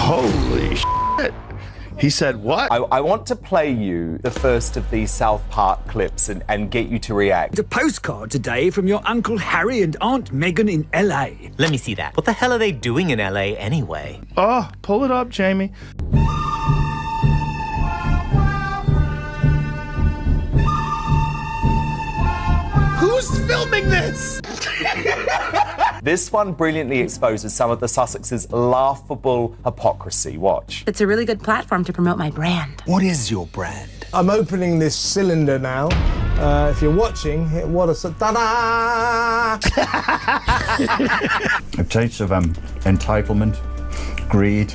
Holy shit. He said what? I want to play you the first of these South Park clips and get you to react. A postcard today from your Uncle Harry and Aunt Meghan in LA. Let me see that. What the hell are they doing in LA anyway? Oh, pull it up, Jamie. Who's filming this? This one brilliantly exposes some of the Sussexes' laughable hypocrisy. Watch. It's a really good platform to promote my brand. What is your brand? I'm opening this cylinder now. If you're watching, what a... Ta-da! A taste of entitlement, greed,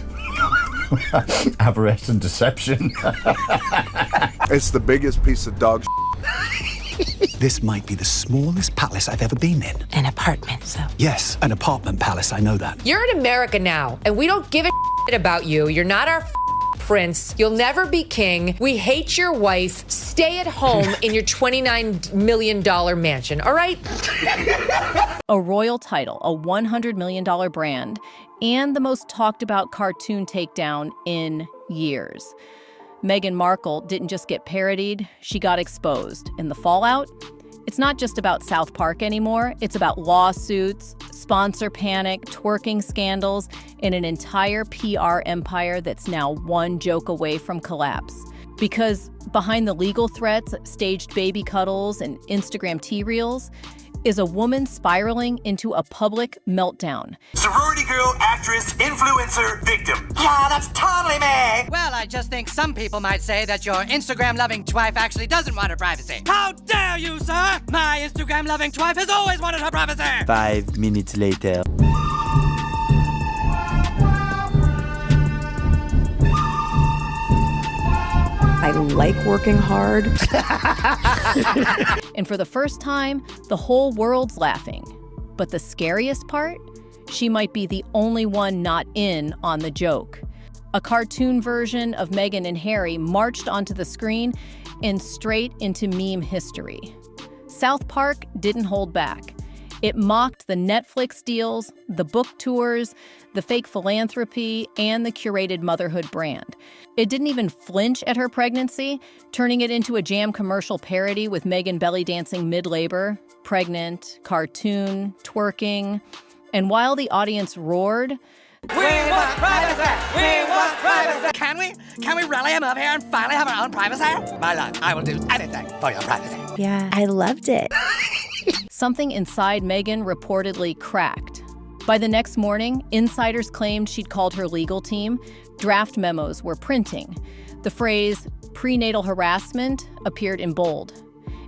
avarice and deception. It's the biggest piece of dog This might be the smallest palace I've ever been in. An apartment, so. Yes, an apartment palace, I know that. You're in America now, and we don't give a about you. You're not our prince. You'll never be king. We hate your wife. Stay at home in your $29 million mansion, all right? A royal title, a $100 million brand, and the most talked about cartoon takedown in years. Meghan Markle didn't just get parodied, she got exposed. And the fallout? It's not just about South Park anymore. It's about lawsuits, sponsor panic, twerking scandals, and an entire PR empire that's now one joke away from collapse. Because behind the legal threats, staged baby cuddles, and Instagram tea reels is a woman spiraling into a public meltdown. Sorority girl, actress, influencer, victim. Yeah, that's totally me. Well, I just think some people might say that your Instagram-loving wife actually doesn't want her privacy. How dare you, sir? My Instagram-loving wife has always wanted her privacy. 5 minutes later. I like working hard. And for the first time, the whole world's laughing. But the scariest part? She might be the only one not in on the joke. A cartoon version of Meghan and Harry marched onto the screen and straight into meme history. South Park didn't hold back. It mocked the Netflix deals, the book tours, the fake philanthropy, and the curated motherhood brand. It didn't even flinch at her pregnancy, turning it into a Jam commercial parody with Meghan belly dancing mid-labor, pregnant, cartoon, twerking. And while the audience roared, We want privacy! We want privacy! Can we rally him up here and finally have our own privacy? My love, I will do anything for your privacy. Yeah, I loved it. something inside Meghan reportedly cracked. By the next morning, insiders claimed she'd called her legal team. Draft memos were printing. The phrase prenatal harassment appeared in bold.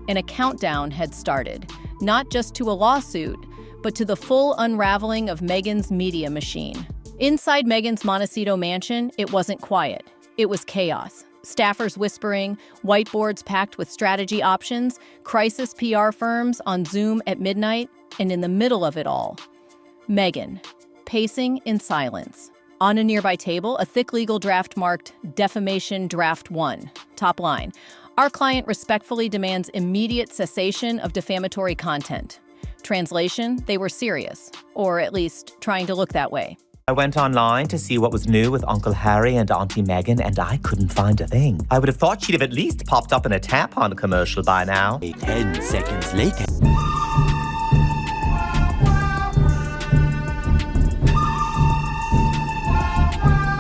And a countdown had started, not just to a lawsuit, but to the full unraveling of Meghan's media machine. Inside Meghan's Montecito mansion, it wasn't quiet. It was chaos. Staffers whispering, whiteboards packed with strategy options, crisis PR firms on Zoom at midnight, and in the middle of it all, Meghan, pacing in silence. On a nearby table, a thick legal draft marked Defamation Draft 1. Top line, our client respectfully demands immediate cessation of defamatory content. Translation, they were serious, or at least trying to look that way. I went online to see what was new with Uncle Harry and Auntie Meghan, and I couldn't find a thing. I would have thought she'd have at least popped up in a tampon commercial by now. 10 seconds later.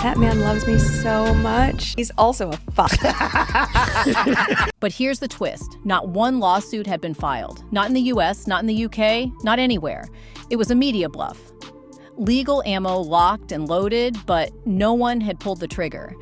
That man loves me so much. He's also a fuck. But here's the twist. Not one lawsuit had been filed. Not in the US, not in the UK, not anywhere. It was a media bluff. Legal ammo locked and loaded, but no one had pulled the trigger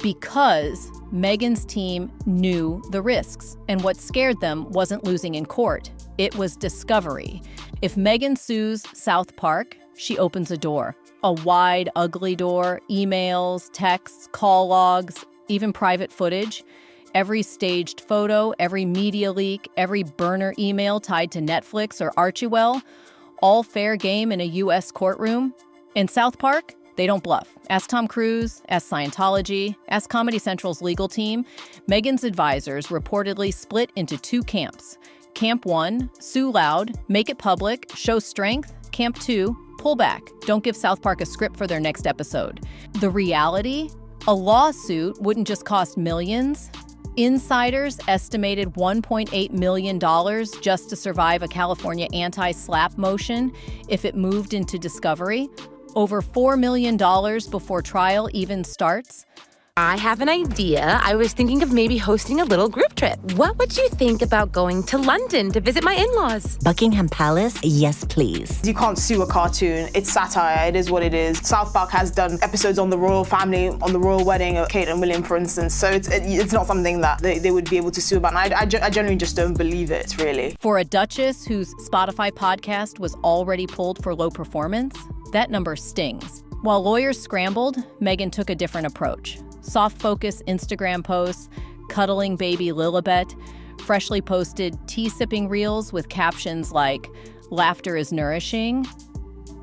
because Meghan's team knew the risks. And what scared them wasn't losing in court. It was discovery. If Meghan sues South Park, she opens a door. A wide, ugly door, emails, texts, call logs, even private footage. Every staged photo, every media leak, every burner email tied to Netflix or Archewell, all fair game in a U.S. courtroom. In South Park, they don't bluff. Ask Tom Cruise, ask Scientology, ask Comedy Central's legal team. Meghan's advisors reportedly split into two camps. Camp 1, sue loud, make it public, show strength. Camp 2, Pull back. Don't give South Park a script for their next episode. The reality? A lawsuit wouldn't just cost millions. Insiders estimated $1.8 million just to survive a California anti-SLAPP motion if it moved into discovery. Over $4 million before trial even starts. I have an idea. I was thinking of maybe hosting a little group trip. What would you think about going to London to visit my in-laws? Buckingham Palace? Yes, please. You can't sue a cartoon. It's satire. It is what it is. South Park has done episodes on the royal family, on the royal wedding of Kate and William, for instance. So it's not something that they would be able to sue about. And I generally just don't believe it, really. For a duchess whose Spotify podcast was already pulled for low performance, that number stings. While lawyers scrambled, Meghan took a different approach. Soft focus Instagram posts, cuddling baby Lilibet, freshly posted tea-sipping reels with captions like, "Laughter is nourishing."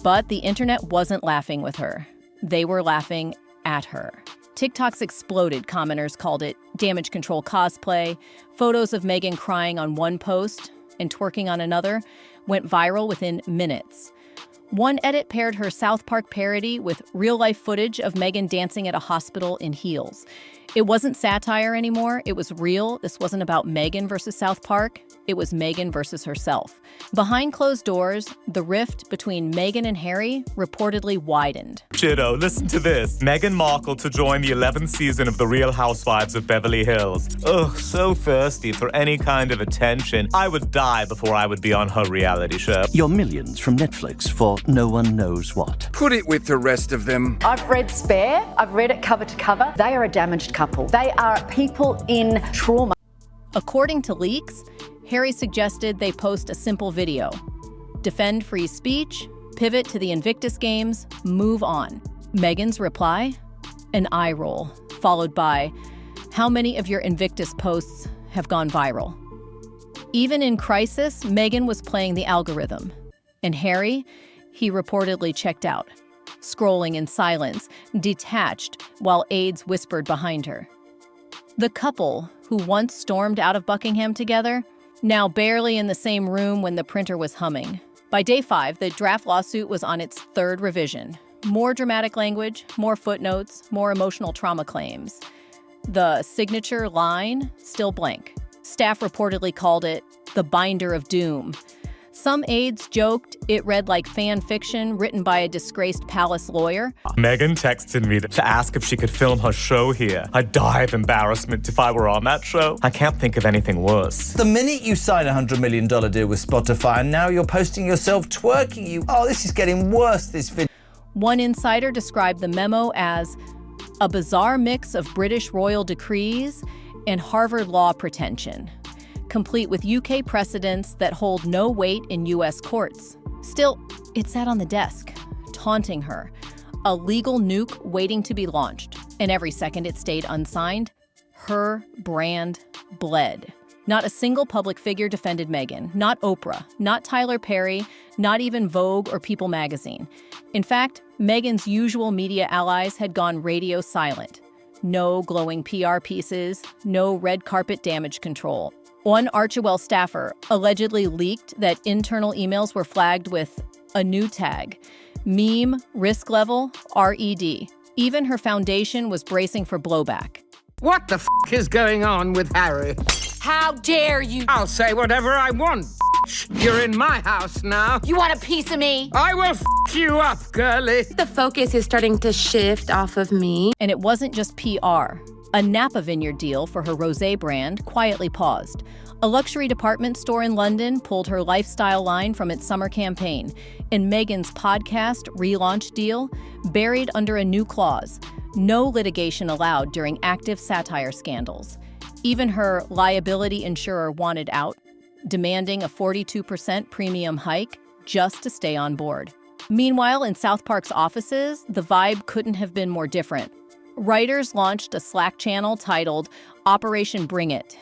But the internet wasn't laughing with her. They were laughing at her. TikToks exploded. Commenters called it damage control cosplay. Photos of Meghan crying on one post and twerking on another went viral within minutes. One edit paired her South Park parody with real-life footage of Meghan dancing at a hospital in heels. It wasn't satire anymore. It was real. This wasn't about Meghan versus South Park. It was Meghan versus herself. Behind closed doors, the rift between Meghan and Harry reportedly widened. Jiddo, listen to this. Meghan Markle to join the 11th season of The Real Housewives of Beverly Hills. Ugh, so thirsty for any kind of attention. I would die before I would be on her reality show. Your millions from Netflix for no one knows what. Put it with the rest of them. I've read Spare. I've read it cover to cover. They are a damaged couple. They are people in trauma. According to leaks, Harry suggested they post a simple video. Defend free speech, pivot to the Invictus Games, move on. Meghan's reply? An eye roll, followed by, "How many of your Invictus posts have gone viral?" Even in crisis, Meghan was playing the algorithm. And Harry, he reportedly checked out, scrolling in silence, detached, while aides whispered behind her. The couple, who once stormed out of Buckingham together, now barely in the same room when the printer was humming. By day 5, the draft lawsuit was on its 3rd revision. More dramatic language, more footnotes, more emotional trauma claims. The signature line, still blank. Staff reportedly called it the binder of doom. Some aides joked it read like fan fiction written by a disgraced palace lawyer. Meghan texted me to ask if she could film her show here. I'd die of embarrassment if I were on that show. I can't think of anything worse. The minute you sign a $100 million deal with Spotify, and now you're posting yourself twerking. This is getting worse, this video. One insider described the memo as a bizarre mix of British royal decrees and Harvard law pretension, complete with UK precedents that hold no weight in US courts. Still, it sat on the desk, taunting her, a legal nuke waiting to be launched. And every second it stayed unsigned, her brand bled. Not a single public figure defended Meghan, not Oprah, not Tyler Perry, not even Vogue or People magazine. In fact, Meghan's usual media allies had gone radio silent. No glowing PR pieces, no red carpet damage control. One Archewell staffer allegedly leaked that internal emails were flagged with a new tag, meme risk level RED. Even her foundation was bracing for blowback. What the is going on with Harry? How dare you? I'll say whatever I want. You're in my house now. You want a piece of me? I will you up, girlie. The focus is starting to shift off of me. And it wasn't just PR. A Napa Vineyard deal for her rosé brand quietly paused. A luxury department store in London pulled her lifestyle line from its summer campaign. And Meghan's podcast relaunch deal buried under a new clause: no litigation allowed during active satire scandals. Even her liability insurer wanted out, demanding a 42% premium hike just to stay on board. Meanwhile, in South Park's offices, the vibe couldn't have been more different. Writers launched a Slack channel titled Operation Bring It.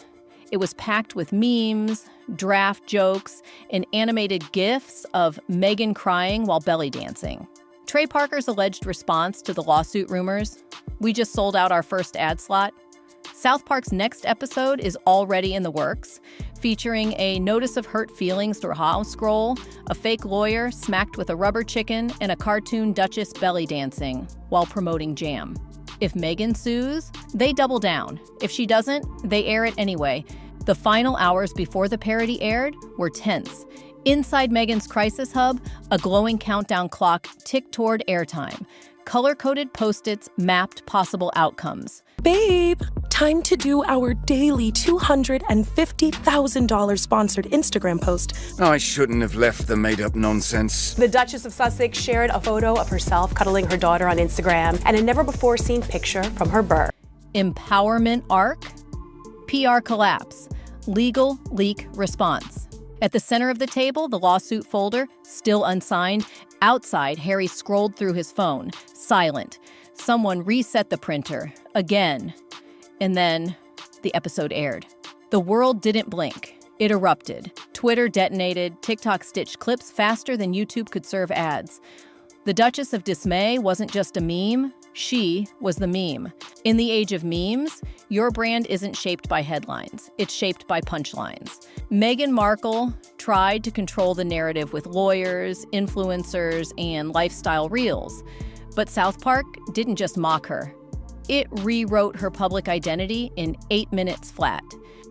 It was packed with memes, draft jokes, and animated GIFs of Meghan crying while belly dancing. Trey Parker's alleged response to the lawsuit rumors: "We just sold out our first ad slot." South Park's next episode is already in the works, featuring a notice of hurt feelings through house scroll, a fake lawyer smacked with a rubber chicken, and a cartoon Duchess belly dancing while promoting jam. If Meghan sues, they double down. If she doesn't, they air it anyway. The final hours before the parody aired were tense. Inside Meghan's crisis hub, a glowing countdown clock ticked toward airtime. Color-coded Post-its mapped possible outcomes. Babe, time to do our daily $250,000 sponsored Instagram post. I shouldn't have left the made-up nonsense. The Duchess of Sussex shared a photo of herself cuddling her daughter on Instagram and a never-before-seen picture from her birth. Empowerment arc, PR collapse, legal leak response. At the center of the table, the lawsuit folder, still unsigned. Outside, Harry scrolled through his phone, silent. Someone reset the printer, again. And then the episode aired. The world didn't blink. It erupted. Twitter detonated. TikTok stitched clips faster than YouTube could serve ads. The Duchess of Dismay wasn't just a meme. She was the meme. In the age of memes, your brand isn't shaped by headlines. It's shaped by punchlines. Meghan Markle tried to control the narrative with lawyers, influencers, and lifestyle reels. But South Park didn't just mock her. It rewrote her public identity in 8 minutes flat.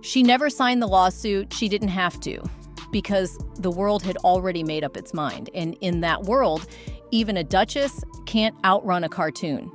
She never signed the lawsuit. She didn't have to, because the world had already made up its mind. And in that world, even a duchess can't outrun a cartoon.